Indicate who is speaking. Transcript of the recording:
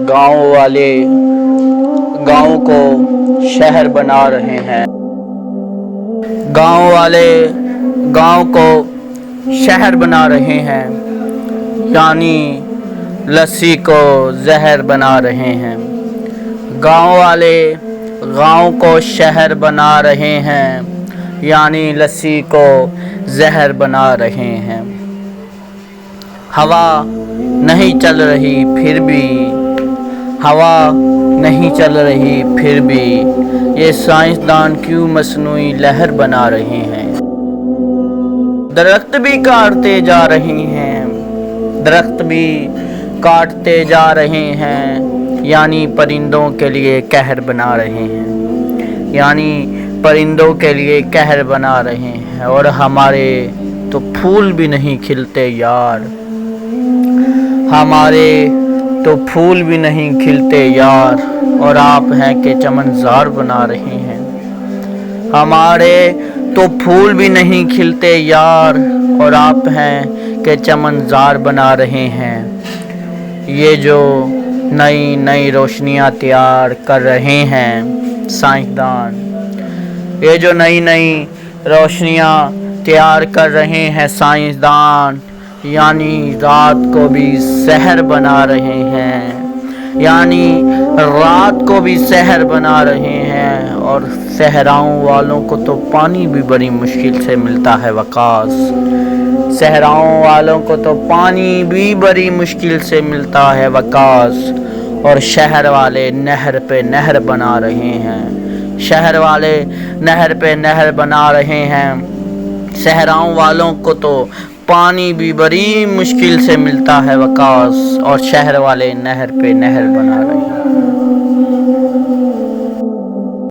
Speaker 1: गांव वाले गांव को शहर बना रहे हैं। गांव वाले गांव को शहर बना रहे हैं, यानी लस्सी को जहर बना रहे हैं। गांव वाले गांव को शहर बना रहे हैं, यानी लस्सी को जहर बना रहे हैं। हवा नहीं चल रही फिर भी, हवा नहीं चल रही फिर भी ये साइंसदान क्यों मसनूई लहर बना रहे हैं। दरख्त भी काटते जा रहे हैं, दरख्त भी काटते जा रहे हैं, यानी परिंदों के लिए कहर बना रहे हैं, यानी परिंदों के लिए कहर बना रहे हैं। और हमारे तो फूल भी नहीं खिलते यार, हमारे तो फूल भी नहीं खिलते यार, और आप हैं कि चमनज़ार बना रहे हैं। हमारे तो फूल भी नहीं खिलते यार, और आप हैं कि चमनज़ार बना रहे हैं। ये जो नई नई रोशनियाँ तैयार कर रहे हैं साइंसदान, ये जो नई नई रोशनियाँ तैयार कर रहे हैं साइंसदान, यानी रात को भी शहर बना रहे हैं, यानी रात को भी शहर बना रहे हैं। और सहराओं वालों को तो पानी भी बड़ी मुश्किल से मिलता है वकास, सहराओं वालों को तो पानी भी बड़ी मुश्किल से मिलता है वकास। और शहर वाले नहर पे नहर बना रहे हैं, शहर वाले नहर पे नहर बना रहे हैं। सहराओं वालों को तो पानी भी बड़ी मुश्किल से मिलता है वकास, और शहर वाले नहर पे नहर बना रहे हैं।